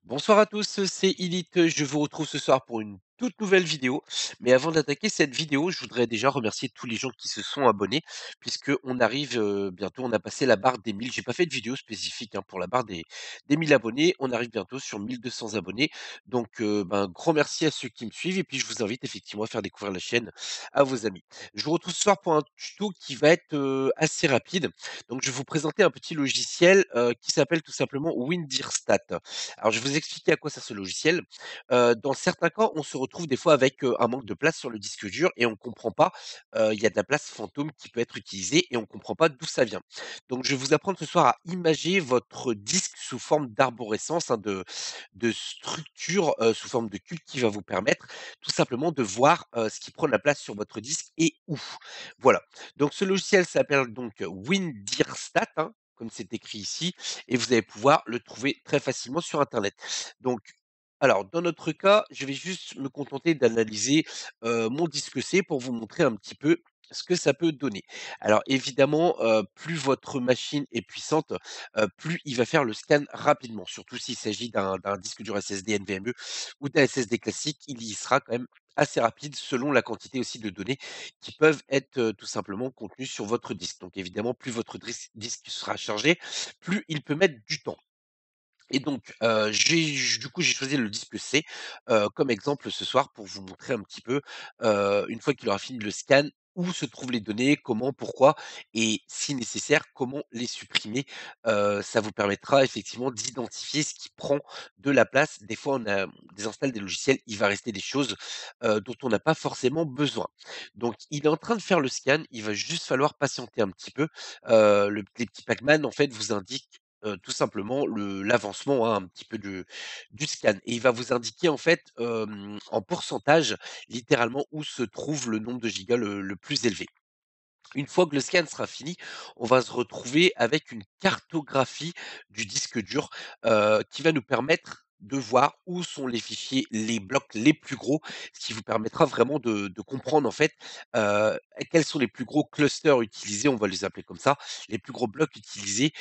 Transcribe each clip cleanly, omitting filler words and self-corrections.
Bonsoir à tous, c'est Elite. Je vous retrouve ce soir pour une toute nouvelle vidéo. Mais avant d'attaquer cette vidéo, je voudrais déjà remercier tous les gens qui se sont abonnés, puisque on arrive bientôt, on a passé la barre des 1000. J'ai pas fait de vidéo spécifique pour la barre des 1000 abonnés. On arrive bientôt sur 1200 abonnés. Donc, grand merci à ceux qui me suivent. Et puis, je vous invite effectivement à faire découvrir la chaîne à vos amis. Je vous retrouve ce soir pour un tuto qui va être assez rapide. Donc, je vais vous présenter un petit logiciel qui s'appelle tout simplement Windirstat. Alors je vais vous expliquer à quoi sert ce logiciel. Dans certains cas, on se retrouve des fois avec, un manque de place sur le disque dur et on ne comprend pas, il y a de la place fantôme qui peut être utilisée et on ne comprend pas d'où ça vient. Donc je vais vous apprendre ce soir à imager votre disque sous forme d'arborescence, de structure, sous forme de cube qui va vous permettre tout simplement de voir, ce qui prend de la place sur votre disque et où. Voilà. Donc ce logiciel s'appelle donc Windirstat, comme c'est écrit ici et vous allez pouvoir le trouver très facilement sur internet. Donc, alors dans notre cas, je vais juste me contenter d'analyser, mon disque C pour vous montrer un petit peu ce que ça peut donner. Alors évidemment, plus votre machine est puissante, plus il va faire le scan rapidement, surtout s'il s'agit d'un disque dur SSD NVMe ou d'un SSD classique, il y sera quand même assez rapide selon la quantité aussi de données qui peuvent être, tout simplement contenues sur votre disque. Donc évidemment, plus votre disque sera chargé, plus il peut mettre du temps. Et donc, j'ai choisi le disque C, comme exemple ce soir pour vous montrer un petit peu, une fois qu'il aura fini le scan, où se trouvent les données, comment, pourquoi et si nécessaire, comment les supprimer. Ça vous permettra effectivement d'identifier ce qui prend de la place. Des fois, on désinstalle des logiciels, il va rester des choses, dont on n'a pas forcément besoin. Donc il est en train de faire le scan, il va juste falloir patienter un petit peu. Les petits Pac-Man en fait vous indiquent tout simplement l'avancement, un petit peu du scan et il va vous indiquer en fait, en pourcentage, littéralement où se trouve le nombre de gigas le plus élevé. Une fois que le scan sera fini, on va se retrouver avec une cartographie du disque dur, qui va nous permettre de voir où sont les fichiers, les blocs les plus gros, ce qui vous permettra vraiment de comprendre en fait, quels sont les plus gros clusters utilisés, on va les appeler comme ça, les plus gros blocs utilisés,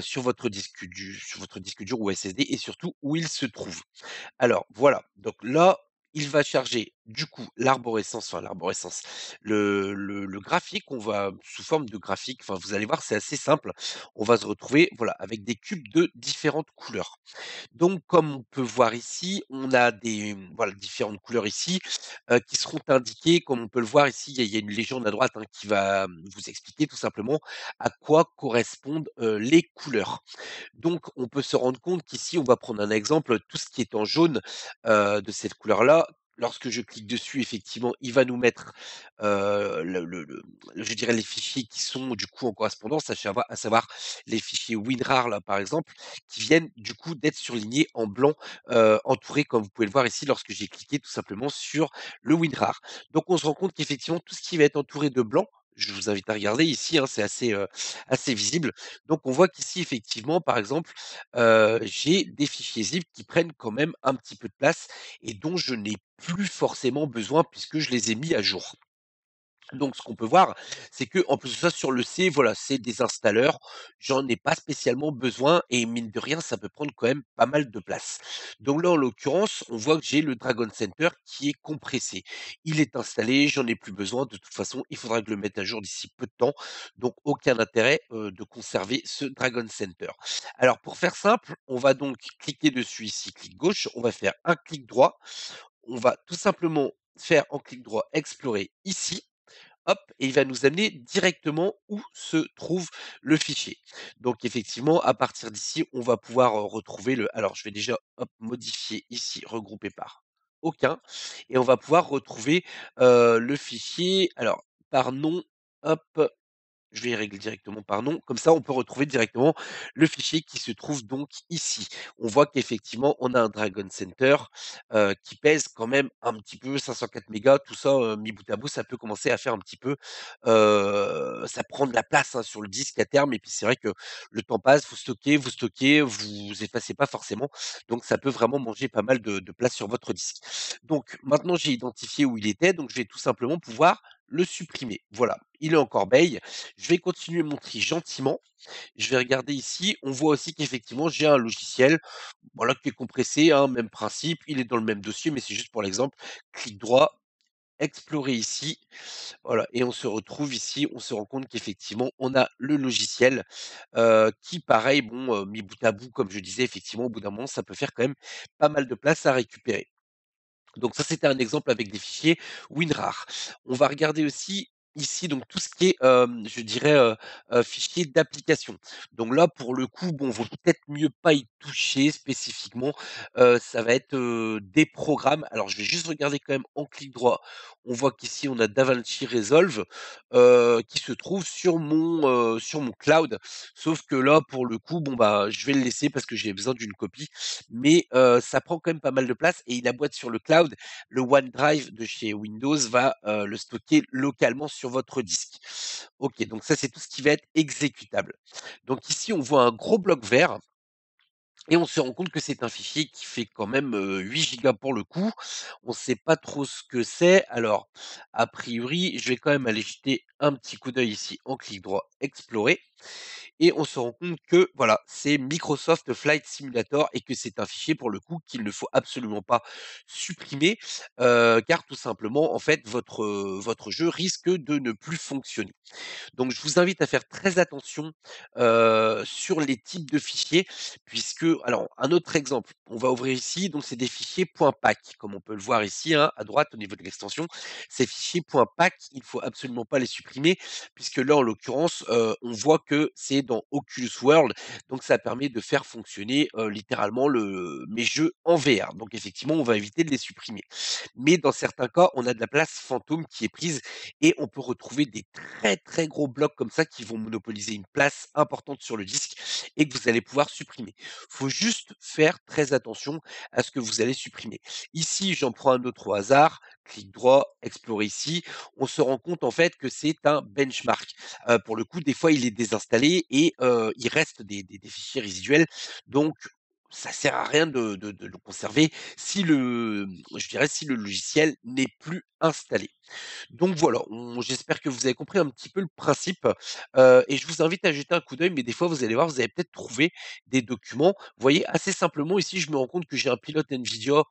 sur votre disque dur ou SSD et surtout où ils se trouvent. Alors voilà, donc là, il va charger du coup l'arborescence, le graphique, on va sous forme de graphique, enfin vous allez voir, c'est assez simple. On va se retrouver, voilà, avec des cubes de différentes couleurs. Donc comme on peut voir ici, on a voilà, différentes couleurs ici, qui seront indiquées, comme on peut le voir ici, il y a une légende à droite, qui va, vous expliquer tout simplement à quoi correspondent, les couleurs. Donc on peut se rendre compte qu'ici, on va prendre un exemple, tout ce qui est en jaune, de cette couleur-là, lorsque je clique dessus, effectivement, il va nous mettre, je dirais les fichiers qui sont du coup en correspondance, à savoir les fichiers WinRAR là, par exemple, qui viennent du coup d'être surlignés en blanc, entourés comme vous pouvez le voir ici lorsque j'ai cliqué tout simplement sur le WinRAR. Donc on se rend compte qu'effectivement tout ce qui va être entouré de blanc, je vous invite à regarder ici, c'est assez visible. Donc on voit qu'ici effectivement, par exemple, j'ai des fichiers zip qui prennent quand même un petit peu de place et dont je n'ai plus forcément besoin puisque je les ai mis à jour. Donc ce qu'on peut voir, c'est que en plus de ça sur le C, voilà, c'est des installeurs, j'en ai pas spécialement besoin et mine de rien, ça peut prendre quand même pas mal de place. Donc là, en l'occurrence, on voit que j'ai le Dragon Center qui est compressé. Il est installé, j'en ai plus besoin. De toute façon, il faudra que je le mette à jour d'ici peu de temps. Donc aucun intérêt, de conserver ce Dragon Center. Alors pour faire simple, on va donc cliquer dessus ici, clic gauche, on va faire un clic droit, on va tout simplement faire en clic droit explorer ici. Hop, et il va nous amener directement où se trouve le fichier. Donc effectivement, à partir d'ici, on va pouvoir, retrouver alors je vais déjà, hop, modifier ici, regrouper par aucun et on va pouvoir retrouver, le fichier, alors par nom, hop, je vais régler directement par nom, comme ça on peut retrouver directement le fichier qui se trouve donc ici. On voit qu'effectivement on a un Dragon Center, qui pèse quand même un petit peu 504 mégas, tout ça, mis bout à bout, ça peut commencer à faire un petit peu, ça prend de la place, sur le disque à terme et puis c'est vrai que le temps passe, vous stockez, vous effacez pas forcément, donc ça peut vraiment manger pas mal de place sur votre disque. Donc maintenant j'ai identifié où il était, donc je vais tout simplement pouvoir le supprimer. Voilà, il est en corbeille. Je vais continuer mon tri gentiment. Je vais regarder ici, on voit aussi qu'effectivement j'ai un logiciel, voilà, qui est compressé, hein, même principe, il est dans le même dossier, mais c'est juste pour l'exemple. Clic droit, explorer ici, voilà, et on se retrouve ici, on se rend compte qu'effectivement on a le logiciel, qui pareil, bon, mis bout à bout, comme je disais, effectivement au bout d'un moment ça peut faire quand même pas mal de place à récupérer. Donc ça, c'était un exemple avec des fichiers WinRAR. On va regarder aussi ici donc tout ce qui est, je dirais, fichiers d'application. Donc là, pour le coup, bon, vaut peut-être mieux pas y toucher spécifiquement. Ça va être, des programmes. Alors je vais juste regarder quand même en clic droit. On voit qu'ici on a DaVinci Resolve, qui se trouve sur mon cloud. Sauf que là, pour le coup, bon, bah, je vais le laisser parce que j'ai besoin d'une copie. Mais ça prend quand même pas mal de place et il aboie sur le cloud. Le OneDrive de chez Windows va, le stocker localement sur votre disque. OK, donc ça, c'est tout ce qui va être exécutable. Donc ici, on voit un gros bloc vert et on se rend compte que c'est un fichier qui fait quand même, 8 gigas pour le coup. On ne sait pas trop ce que c'est. Alors, a priori, je vais quand même aller jeter un petit coup d'œil ici en clic droit, explorer et on se rend compte que voilà, c'est Microsoft Flight Simulator et que c'est un fichier pour le coup qu'il ne faut absolument pas supprimer, car tout simplement en fait votre jeu risque de ne plus fonctionner. Donc je vous invite à faire très attention, sur les types de fichiers puisque alors un autre exemple, on va ouvrir ici, donc c'est des fichiers .pack comme on peut le voir ici, hein, à droite au niveau de l'extension. Ces fichiers .pack, il faut absolument pas les supprimer puisque là en l'occurrence, on voit que c'est dans Oculus World, donc ça permet de faire fonctionner, littéralement le mes jeux en VR. Donc effectivement, on va éviter de les supprimer. Mais dans certains cas, on a de la place fantôme qui est prise et on peut retrouver des très, très gros blocs comme ça qui vont monopoliser une place importante sur le disque et que vous allez pouvoir supprimer. Faut juste faire très attention à ce que vous allez supprimer. Ici, j'en prends un autre au hasard, clic droit, explorer ici. On se rend compte en fait que c'est un benchmark. Pour le coup, des fois, il est désinstallé et il reste des fichiers résiduels. Donc, ça sert à rien de le conserver si je dirais, si le logiciel n'est plus installé. Donc voilà, j'espère que vous avez compris un petit peu le principe, et je vous invite à jeter un coup d'œil, mais des fois vous allez voir, vous allez peut-être trouver des documents. Vous voyez, assez simplement ici, je me rends compte que j'ai un pilote NVIDIA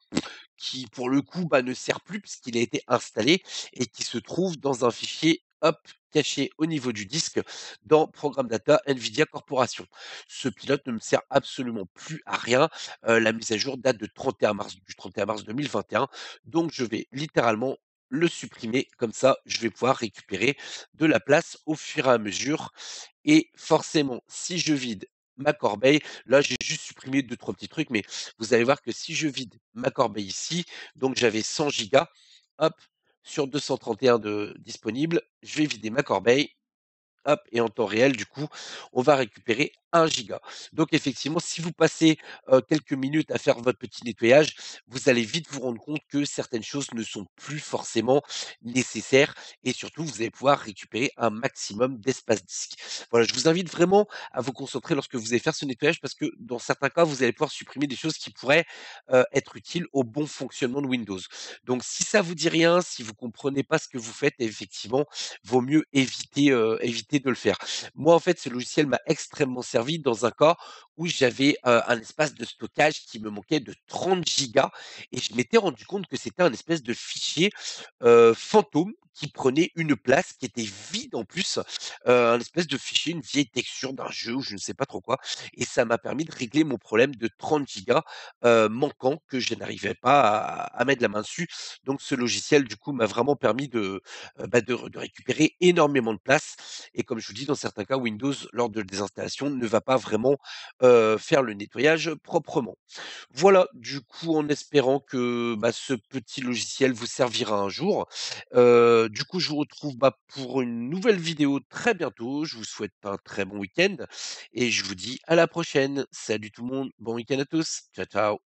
qui pour le coup, bah, ne sert plus puisqu'il a été installé et qui se trouve dans un fichier, hop, caché au niveau du disque dans Programme Data NVIDIA Corporation. Ce pilote ne me sert absolument plus à rien. La mise à jour date de 31 mars, du 31 mars 2021. Donc je vais littéralement le supprimer. Comme ça, je vais pouvoir récupérer de la place au fur et à mesure. Et forcément, si je vide ma corbeille, là j'ai juste supprimé deux trois petits trucs, mais vous allez voir que si je vide ma corbeille ici, donc j'avais 100 gigas, hop, sur 231 de disponibles, je vais vider ma corbeille, hop, et en temps réel, du coup, on va récupérer 1 giga. Donc effectivement, si vous passez, quelques minutes à faire votre petit nettoyage, vous allez vite vous rendre compte que certaines choses ne sont plus forcément nécessaires et surtout, vous allez pouvoir récupérer un maximum d'espace disque. Voilà, je vous invite vraiment à vous concentrer lorsque vous allez faire ce nettoyage parce que dans certains cas, vous allez pouvoir supprimer des choses qui pourraient, être utiles au bon fonctionnement de Windows. Donc si ça vous dit rien, si vous comprenez pas ce que vous faites, effectivement, vaut mieux éviter de le faire. Moi, en fait, ce logiciel m'a extrêmement servi dans un cas où j'avais, un espace de stockage qui me manquait de 30 gigas et je m'étais rendu compte que c'était un espèce de fichier, fantôme qui prenait une place, qui était vide en plus, un espèce de fichier, une vieille texture d'un jeu ou je ne sais pas trop quoi et ça m'a permis de régler mon problème de 30 gigas, manquants que je n'arrivais pas à mettre la main dessus. Donc ce logiciel, du coup, m'a vraiment permis bah, de récupérer énormément de place et comme je vous dis, dans certains cas, Windows, lors de désinstallation, ne va pas vraiment, faire le nettoyage proprement. Voilà, du coup, en espérant que, bah, ce petit logiciel vous servira un jour. Du coup, je vous retrouve, bah, pour une nouvelle vidéo très bientôt. Je vous souhaite un très bon week-end et je vous dis à la prochaine. Salut tout le monde, bon week-end à tous. Ciao, ciao.